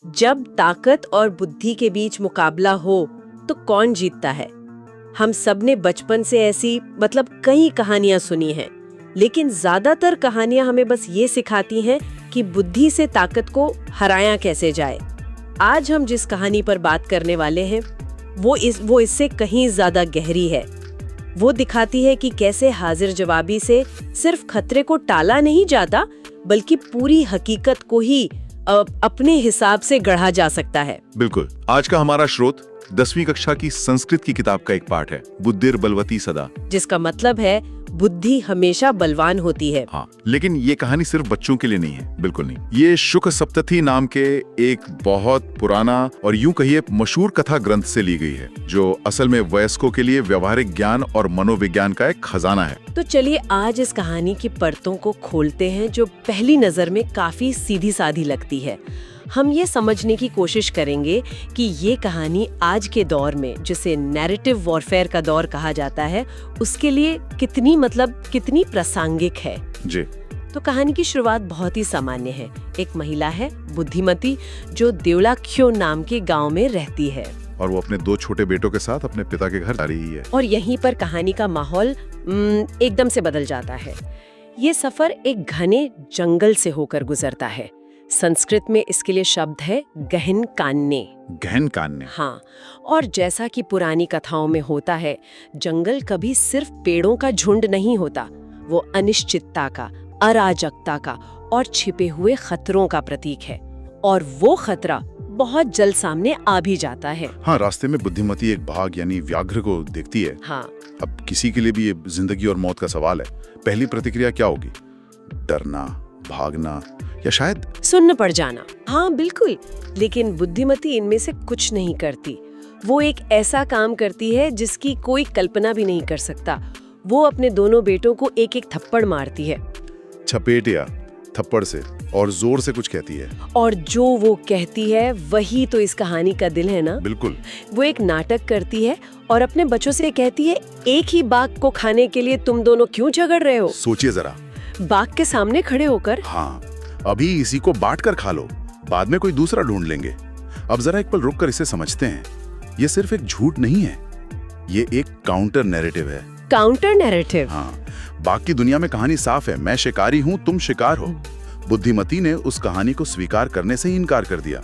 जब ताकत और बुद्धि के बीच मुकाबला हो तो कौन जीतता है? हम सब ने बचपन से ऐसी कई कहानियां सुनी हैं, लेकिन ज्यादातर कहानियां हमें बस ये सिखाती हैं कि बुद्धि से ताकत को हराया कैसे जाए। आज हम जिस कहानी पर बात करने वाले हैं वो इससे कहीं ज्यादा गहरी है। वो दिखाती है कि कैसे हाजिर जवाबी से सिर्फ खतरे को टाला नहीं जाता, बल्कि पूरी हकीकत को ही अपने हिसाब से गढ़ा जा सकता है। बिल्कुल। आज का हमारा स्रोत 10वीं कक्षा की संस्कृत की किताब का एक पाठ है, बुद्धिर बलवती सदा, जिसका मतलब है बुद्धि हमेशा बलवान होती है। हाँ, लेकिन ये कहानी सिर्फ बच्चों के लिए नहीं है, बिल्कुल नहीं। ये शुक सप्तती नाम के एक बहुत पुराना और यूं कहिए मशहूर कथा ग्रंथ से ली गई है, जो असल में वयस्कों के लिए व्यवहारिक ज्ञान और मनोविज्ञान का एक खजाना है। तो चलिए आज इस कहानी की परतों को खोलते हैं, जो पहली नजर में काफी सीधी साधी लगती है। हम ये समझने की कोशिश करेंगे कि ये कहानी आज के दौर में, जिसे नैरेटिव वॉरफेयर का दौर कहा जाता है, उसके लिए कितनी प्रासंगिक है। जी। तो कहानी की शुरुआत बहुत ही सामान्य है। एक महिला है, बुद्धिमती, जो देवलाख्यो नाम के गांव में रहती है और वो अपने 2 छोटे बेटों के साथ अपने पिता के घर जा रही है। और यहीं पर कहानी का माहौल एकदम से बदल जाता है। ये सफर एक घने जंगल से होकर गुजरता है। संस्कृत में इसके लिए शब्द है गहन कान्ने। गहन कान्ने। हाँ, और जैसा कि पुरानी कथाओं में होता है, जंगल कभी सिर्फ पेड़ों का झुंड नहीं होता, वो अनिश्चितता का, अराजकता का और छिपे हुए खतरों का प्रतीक है। और वो खतरा बहुत जल्द सामने आ भी जाता है। हाँ, रास्ते में बुद्धिमती एक बाघ यानी व्याघ्र को देखती है। हाँ। अब किसी के लिए भी ये जिंदगी और मौत का सवाल है। पहली प्रतिक्रिया क्या होगी? डरना, भागना, या शायद सुन्न पड़ जाना। हाँ बिल्कुल, लेकिन बुद्धिमती इनमें से कुछ नहीं करती। वो एक ऐसा काम करती है जिसकी कोई कल्पना भी नहीं कर सकता। वो अपने दोनों बेटों को एक एक थप्पड़ मारती है, छपेट या थप्पड़ से, और जोर से कुछ कहती है। और जो वो कहती है वही तो इस कहानी का दिल है ना। बिल्कुल। वो एक नाटक करती है और अपने बच्चों से कहती है, एक ही बाघ को खाने के लिए तुम दोनों क्यों झगड़ रहे हो? सोचिए जरा, बाघ के सामने खड़े होकर। हाँ, अभी इसी को बांट कर खा लो, बाद में कोई दूसरा ढूंढ लेंगे। अब जरा एक पल रुक कर इसे समझते हैं। ये सिर्फ एक झूठ नहीं है, ये एक काउंटर नैरेटिव है। Counter narrative? हाँ, बाकी दुनिया में कहानी साफ है, मैं शिकारी हूँ, तुम शिकार हो। बुद्धिमती ने उस कहानी को स्वीकार करने से ही इनकार कर दिया।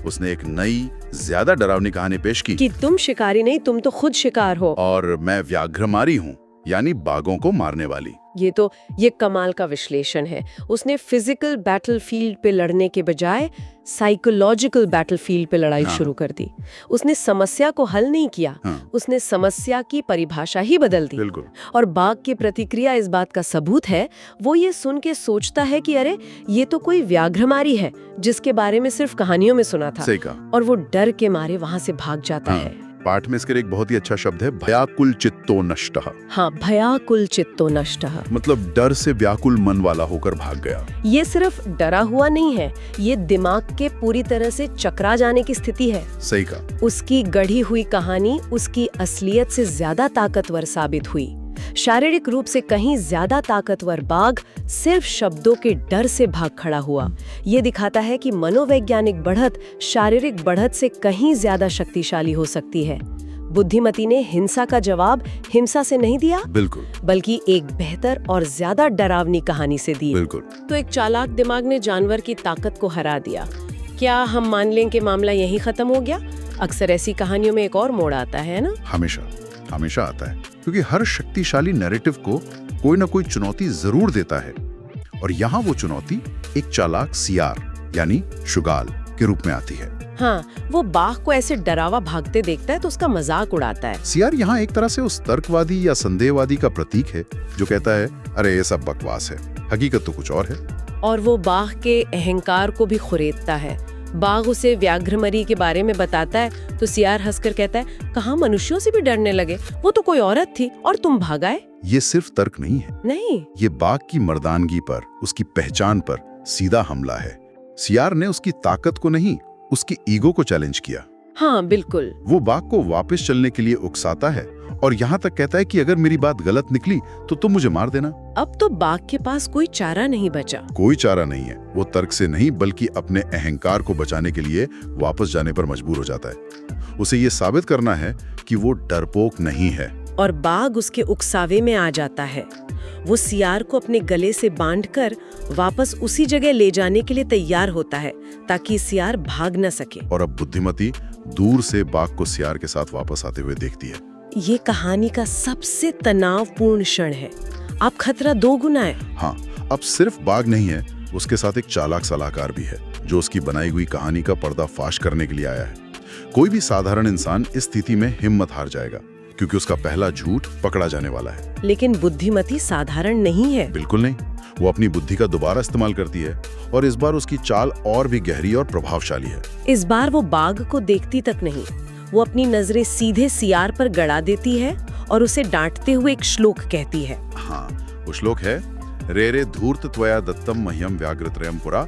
उसने एक नई, ज्यादा डरावनी कहानी पेश की कि तुम शिकारी नहीं, तुम तो खुद शिकार हो, और मैं व्याघ्रमारी हूँ, यानी बाघों को मारने वाली। ये कमाल का विश्लेषण है। उसने फिजिकल बैटलफील्ड पे लड़ने के बजाय साइकोलॉजिकल बैटलफील्ड पे लड़ाई शुरू कर दी। उसने समस्या को हल नहीं किया, उसने समस्या की परिभाषा ही बदल दी। बिल्कुल। और बाघ की प्रतिक्रिया इस बात का सबूत है। वो ये सुन के सोचता है कि अरे, ये तो कोई व्याघ्रमारी है जिसके बारे में सिर्फ कहानियों में सुना था। सही कहा। और वो डर के मारे वहां से भाग जाता है। पाठ में इसके एक बहुत ही अच्छा शब्द है, भयाकुल चित्तो नष्टः। हाँ, भयाकुल चित्तो नष्टः, मतलब डर से व्याकुल मन वाला होकर भाग गया। ये सिर्फ डरा हुआ नहीं है, ये दिमाग के पूरी तरह से चकरा जाने की स्थिति है। सही कहा। उसकी गढ़ी हुई कहानी उसकी असलियत से ज्यादा ताकतवर साबित हुई। शारीरिक रूप से कहीं ज्यादा ताकतवर बाघ सिर्फ शब्दों के डर से भाग खड़ा हुआ। ये दिखाता है कि मनोवैज्ञानिक बढ़त शारीरिक बढ़त से कहीं ज्यादा शक्तिशाली हो सकती है। बुद्धिमती ने हिंसा का जवाब हिंसा से नहीं दिया, बिल्कुल, बल्कि एक बेहतर और ज्यादा डरावनी कहानी से दी। बिल्कुल। तो एक चालाक दिमाग ने जानवर की ताकत को हरा दिया। क्या हम मान लें कि मामला यहीं खत्म हो गया? अक्सर ऐसी कहानियों में एक और मोड़ आता है ना। हमेशा आता है, क्योंकि हर शक्तिशाली नैरेटिव को कोई ना कोई चुनौती जरूर देता है। और यहाँ वो चुनौती एक चालाक सियार यानी शुगाल के रूप में आती है। हाँ, वो बाघ को ऐसे डरावा भागते देखता है तो उसका मजाक उड़ाता है। सियार यहाँ एक तरह से उस तर्कवादी या संदेहवादी का प्रतीक है जो कहता है, अरे ये सब बकवास है, हकीकत तो कुछ और है। और वो बाघ के अहंकार को भी खुरेदता है। बाघ उसे व्याघ्रमरी के बारे में बताता है तो सियार हंसकर कहता है, कहाँ मनुष्यों से भी डरने लगे, वो तो कोई औरत थी और तुम भाग आए। ये सिर्फ तर्क नहीं है, नहीं, ये बाघ की मर्दानगी पर, उसकी पहचान पर सीधा हमला है। सियार ने उसकी ताकत को नहीं, उसकी ईगो को चैलेंज किया। हाँ बिल्कुल। वो बाघ को वापस चलने के लिए उकसाता है और यहाँ तक कहता है कि अगर मेरी बात गलत निकली तो तुम मुझे मार देना। अब तो बाघ के पास कोई चारा नहीं बचा। कोई चारा नहीं है। वो तर्क से नहीं बल्कि अपने अहंकार को बचाने के लिए वापस जाने पर मजबूर हो जाता है। उसे ये साबित करना है कि वो डरपोक नहीं है। और बाघ उसके उकसावे में आ जाता है। वो सियार को अपने गले से बांधकर वापस उसी जगह ले जाने के लिए तैयार होता है ताकि सियार भाग न सके। और अब बुद्धिमती दूर से बाघ को सियार के साथ वापस आते हुए देखती है। ये कहानी का सबसे तनावपूर्ण क्षण है। अब खतरा दो गुना है। हाँ, अब सिर्फ बाघ नहीं है, उसके साथ एक चालाक सलाहकार भी है जो उसकी बनाई हुई कहानी का पर्दाफाश करने के लिए आया है। कोई भी साधारण इंसान इस स्थिति में हिम्मत हार जाएगा क्योंकि उसका पहला झूठ पकड़ा जाने वाला है। लेकिन बुद्धिमती साधारण नहीं है। बिल्कुल नहीं। वो अपनी बुद्धि का दोबारा इस्तेमाल करती है और इस बार उसकी चाल और भी गहरी और प्रभावशाली है। इस बार वो बाघ को देखती तक नहीं, वो अपनी नजरें सीधे सियार पर गड़ा देती है और उसे डांटते हुए एक श्लोक कहती है। हाँ, वो श्लोक है रे रे धूर्त त्वया दत्तम मह्यम व्याघ्रत्रयम पुरा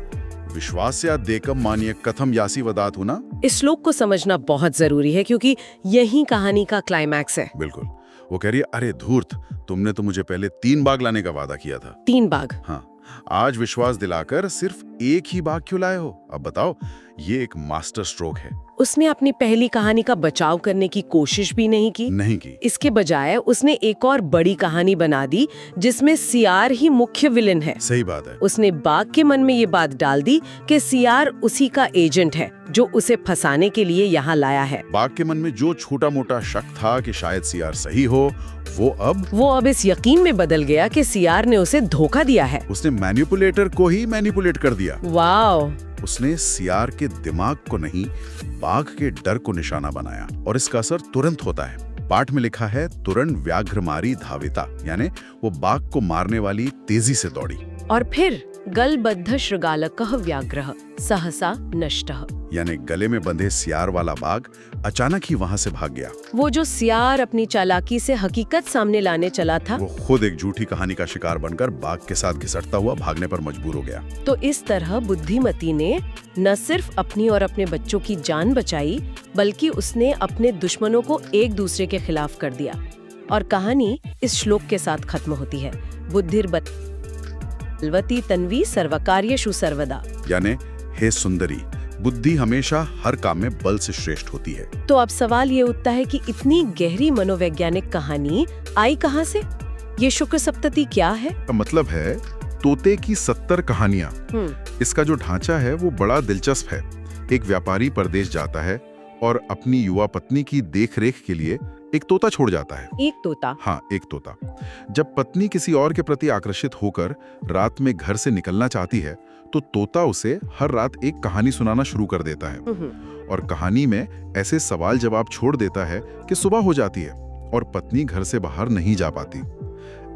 विश्वास्या देकम मान्य कथम यासी वदात हुना। इस श्लोक को समझना बहुत जरूरी है क्योंकि यही कहानी का क्लाइमैक्स है। बिल्कुल। वो कह रही है अरे धूर्त, तुमने तो मुझे पहले 3 बाघ लाने का वादा किया था। 3 बाघ? हाँ, आज विश्वास दिलाकर सिर्फ 1 ही बाघ क्यों लाए हो? अब बताओ, ये एक मास्टर स्ट्रोक है। उसने अपनी पहली कहानी का बचाव करने की कोशिश भी नहीं की। इसके बजाय उसने एक और बड़ी कहानी बना दी जिसमें सियार ही मुख्य विलेन है। सही बात है। उसने बाघ के मन में ये बात डाल दी कि सियार उसी का एजेंट है जो उसे फंसाने के लिए यहाँ लाया है। बाघ के मन में जो छोटा मोटा शक था कि शायद सियार सही हो, वो अब इस यकीन में बदल गया कि सियार ने उसे धोखा दिया है। उसने मैनिपुलेटर को ही मैनिपुलेट कर दिया। वाओ! उसने सियार के दिमाग को नहीं, बाघ के डर को निशाना बनाया और इसका असर तुरंत होता है। पाठ में लिखा है तुरंत व्याघ्र मारी धाविता, यानी वो बाघ को मारने वाली तेजी से दौड़ी। और फिर गलबद्ध शृगालकः व्याघ्रः सहसा नष्टः, यानी गले में बंधे सियार वाला बाघ अचानक ही वहां से भाग गया। वो जो सियार अपनी चालाकी से हकीकत सामने लाने चला था, वो खुद एक झूठी कहानी का शिकार बनकर बाघ के साथ घिसटता हुआ भागने पर मजबूर हो गया। तो इस तरह बुद्धिमती ने न सिर्फ अपनी और अपने बच्चों की जान बचाई, बल्कि उसने अपने दुश्मनों को एक दूसरे के खिलाफ कर दिया। और कहानी इस श्लोक के साथ खत्म होती है, बुद्धिर्बलवती तन्वी सर्वकार्येषु सर्वदा, यानी हे सुंदरी, बुद्धि हमेशा हर काम में बल से श्रेष्ठ होती है। तो अब सवाल ये उठता है कि इतनी गहरी मनोवैज्ञानिक कहानी आई कहाँ से? ये शुक्र सप्तती क्या है? मतलब है तोते की 70 कहानियां। इसका जो ढांचा है वो बड़ा दिलचस्प है। एक व्यापारी परदेश जाता है और अपनी युवा पत्नी की देखरेख के लिए एक तोता छोड़ जाता है। एक तोता? हाँ, एक तोता। जब पत्नी किसी और के प्रति आकर्षित होकर रात में घर से निकलना चाहती है तो तोता उसे हर रात एक कहानी सुनाना शुरू कर देता है और कहानी में ऐसे सवाल जवाब छोड़ देता है कि सुबह हो जाती है और पत्नी घर से बाहर नहीं जा पाती।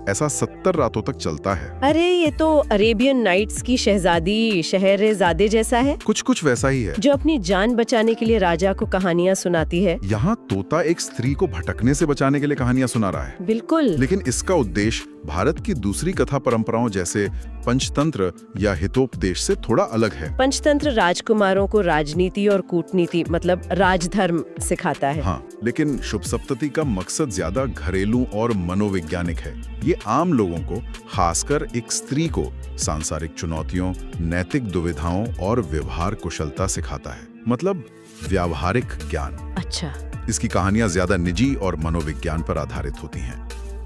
ऐसा 70 रातों तक चलता है। अरे ये तो अरेबियन नाइट्स की शहजादी शहरजादे जैसा है। कुछ वैसा ही है, जो अपनी जान बचाने के लिए राजा को कहानियां सुनाती है। यहाँ तोता एक स्त्री को भटकने से बचाने के लिए कहानियां सुना रहा है। बिल्कुल। लेकिन इसका उद्देश्य भारत की दूसरी कथा परंपराओं जैसे पंचतंत्र या हितोपदेश से थोड़ा अलग है। पंचतंत्र राजकुमारों को राजनीति और कूटनीति मतलब राजधर्म सिखाता है। हाँ, लेकिन शुभ सप्तती का मकसद ज्यादा घरेलू और मनोवैज्ञानिक है। ये आम लोगों को, खासकर एक स्त्री को, सांसारिक चुनौतियों, नैतिक दुविधाओं और व्यवहार कुशलता सिखाता है, मतलब व्यावहारिक ज्ञान। अच्छा। इसकी कहानियां ज्यादा निजी और मनोविज्ञान पर आधारित होती हैं।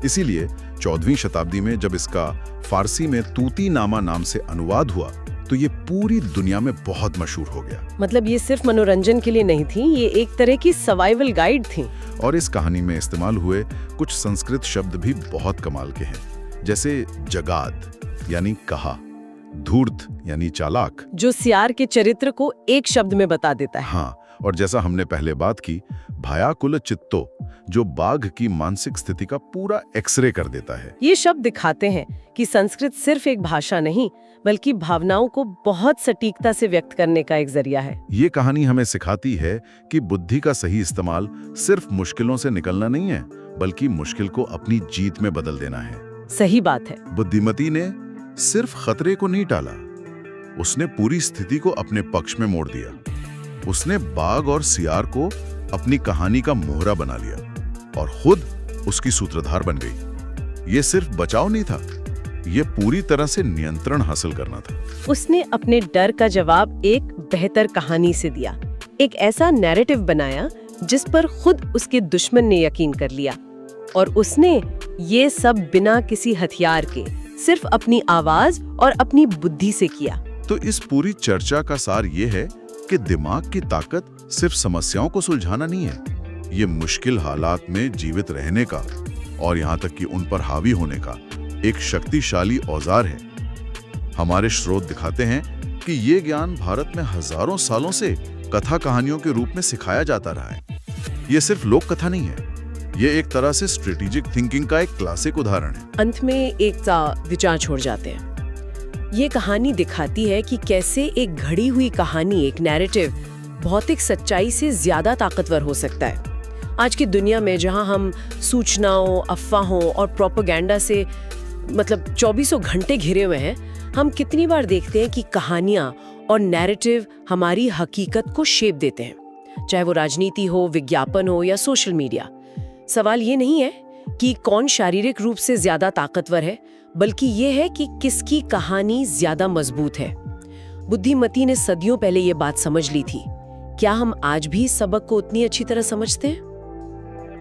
इसीलिए 14वीं शताब्दी में जब इसका फारसी में तूती नामा नाम से अनुवाद हुआ तो ये पूरी दुनिया में बहुत मशहूर हो गया। मतलब ये सिर्फ मनोरंजन के लिए नहीं थी, ये एक तरह की सर्वाइवल गाइड थी। और इस कहानी में इस्तेमाल हुए कुछ संस्कृत शब्द भी बहुत कमाल के हैं, जैसे जगाद यानी कहा, धूर्त यानी चालाक, जो सियार के चरित्र को एक शब्द में बता देता है। हाँ, और जैसा हमने पहले बात की, भयाकुल चित्तो, जो बाघ की मानसिक स्थिति का पूरा एक्सरे कर देता है। ये शब्द दिखाते हैं कि संस्कृत सिर्फ एक भाषा नहीं, बल्कि भावनाओं को बहुत सटीकता से व्यक्त करने का एक जरिया है। ये कहानी हमें सिखाती है कि बुद्धि का सही इस्तेमाल सिर्फ मुश्किलों से निकलना नहीं है, बल्कि मुश्किल को अपनी जीत में बदल देना है। सही बात है। बुद्धिमती ने सिर्फ खतरे को नहीं टाला, उसने पूरी स्थिति को अपने पक्ष में मोड़ दिया। उसने बाघ और सियार को अपनी कहानी का मोहरा बना लिया और खुद उसकी सूत्रधार बन गई। ये सिर्फ बचाव नहीं था, ये पूरी तरह से नियंत्रण हासिल करना था। उसने अपने डर का जवाब एक बेहतर कहानी से दिया, एक ऐसा नैरेटिव बनाया जिस पर खुद उसके दुश्मन ने यकीन कर लिया। और उसने ये सब बिना किसी हथियार के, सिर्फ अपनी आवाज और अपनी बुद्धि से किया। तो इस पूरी चर्चा का सार ये है कि दिमाग की ताकत सिर्फ समस्याओं को सुलझाना नहीं है, ये मुश्किल हालात में जीवित रहने का और यहाँ तक कि उन पर हावी होने का एक शक्तिशाली औजार है। हमारे स्रोत दिखाते हैं कि ये ज्ञान भारत में हजारों सालों से कथा कहानियों के रूप में सिखाया जाता रहा है। ये सिर्फ लोक कथा नहीं है, ये एक तरह से स्ट्रेटेजिक थिंकिंग का एक क्लासिक उदाहरण है। अंत में एक विचार छोड़ जाते हैं। ये कहानी दिखाती है कि कैसे एक घड़ी हुई कहानी, एक नैरेटिव, भौतिक सच्चाई से ज्यादा ताकतवर हो सकता है। आज की दुनिया में जहां हम सूचनाओं, अफवाहों और प्रोपेगेंडा से चौबीसों घंटे घिरे हुए हैं, हम कितनी बार देखते हैं कि कहानियां और नैरेटिव हमारी हकीकत को शेप देते हैं, चाहे वो राजनीति हो, विज्ञापन हो या सोशल मीडिया। सवाल ये नहीं है कि कौन शारीरिक रूप से ज्यादा ताकतवर है, बल्कि ये है कि किसकी कहानी ज्यादा मजबूत है। बुद्धिमती ने सदियों पहले ये बात समझ ली थी। क्या हम आज भी इस सबक को उतनी अच्छी तरह समझते हैं?